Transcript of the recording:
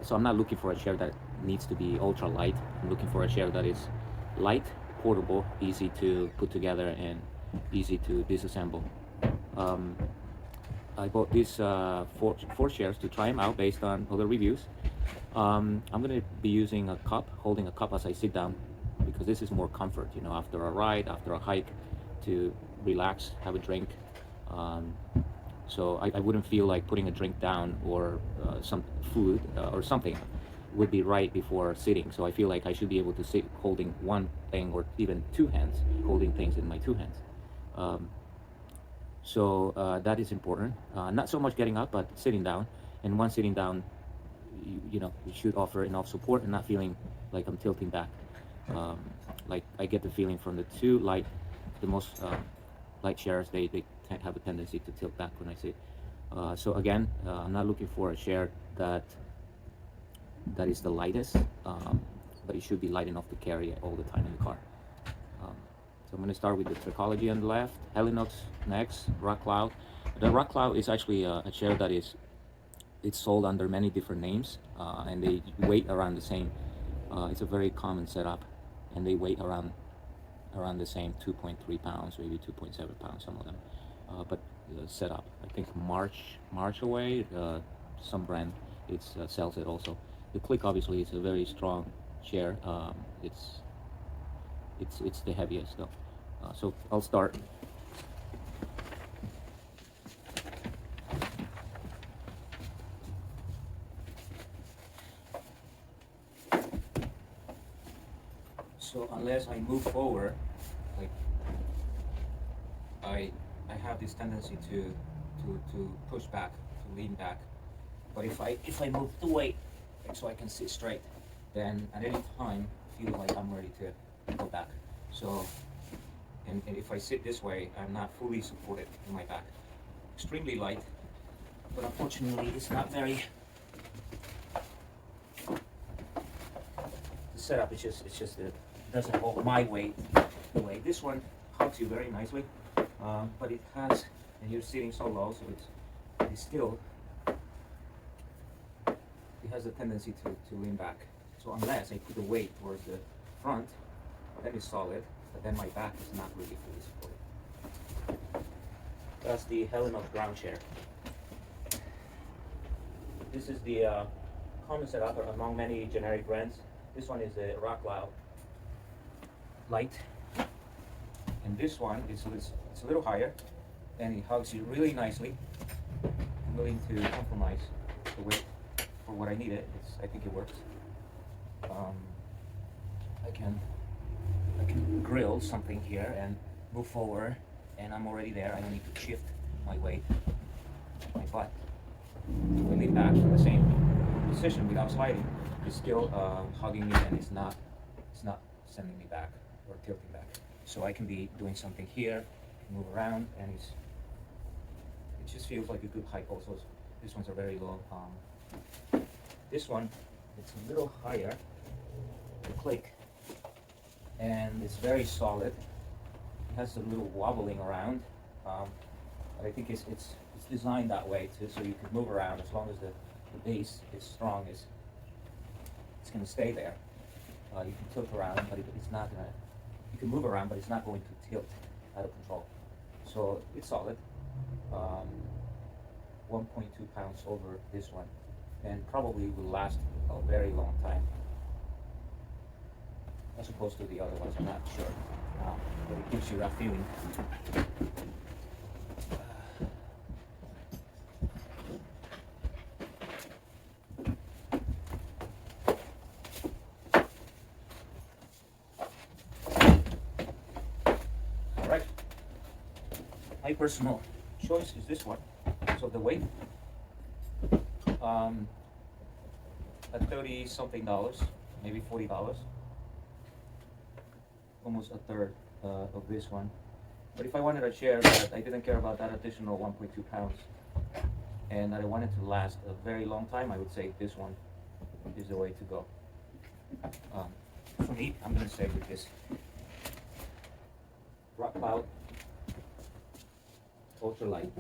So I'm not looking for a chair that needs to be ultra light. I'm looking for a chair that is light, portable, easy to put together, and easy to disassemble. Um, I bought these four chairs to try them out based on other reviews. I'm going to be using a cup, holding a cup as I sit down, because this is more comfort, you know, after a ride, after a hike, to relax, have a drink. Um, so I wouldn't feel like putting a drink down, or some food or something would be right before sitting. So I feel like I should be able to sit holding one thing, or even two hands, holding things in my two hands. So that is important. Not so much getting up, but sitting down. And once sitting down, you know, you should offer enough support and not feeling like I'm tilting back. Um, like I get the feeling from the most light chairs, they have a tendency to tilt back when I sit. So again, I'm not looking for a chair that is the lightest, but it should be light enough to carry it all the time in the car. So I'm going to start with the Trekology on the left, Helinox next, Rock Cloud. The Rock Cloud is actually a chair that it's sold under many different names, and they weight around the same. It's a very common setup, and they weight around the same, 2.3 pounds, maybe 2.7 pounds, some of them. But the setup, I think March away, some brand sells it also. The Cliq obviously is a very strong chair. It's the heaviest though. So I'll start. So unless I move forward, like I have this tendency to push back, to lean back. But if I move the weight, like, so I can sit straight, then at any time I feel like I'm ready to go back. So, and if I sit this way, I'm not fully supported in my back. Extremely light, but unfortunately it's not very. The setup is just it doesn't hold my weight the way this one hugs you very nicely, but it has, and you're sitting so low, so it's still, it has a tendency to lean back. So unless I put the weight towards the front, then it's solid, but then my back is not really fully supported. That's the Helinox ground chair. This is the common setup among many generic brands. This one is a Rock Cloud Light, and this one is it's a little higher, and it hugs you really nicely. I'm willing to compromise the weight for what I need it. I think it works. I can grill something here and move forward, and I'm already there. I don't need to shift my weight, my butt. If I lean back from the same position without sliding, it's still hugging me, and it's not sending me back or tilting back. So I can be doing something here, move around, and it just feels like a good height. Also, these ones are very low. This one, it's a little higher, the Cliq, and it's very solid. It has a little wobbling around, but I think it's designed that way too, so you can move around as long as the base is strong. It's going to stay there. You can tilt around, but it's not going to. You can move around, but it's not going to tilt out of control. So it's solid. 1.2 pounds over this one, and probably will last a very long time, as opposed to the other ones. I'm not sure, but it gives you that feeling. All right. My personal choice is this one. So the weight, at $30 something, maybe $40, almost a third of this one. But if I wanted a chair that I didn't care about that additional 1.2 pounds, and that I wanted to last a very long time, I would say this one is the way to go. For me, I'm going to stay with this Rock Cloud Ultra Light.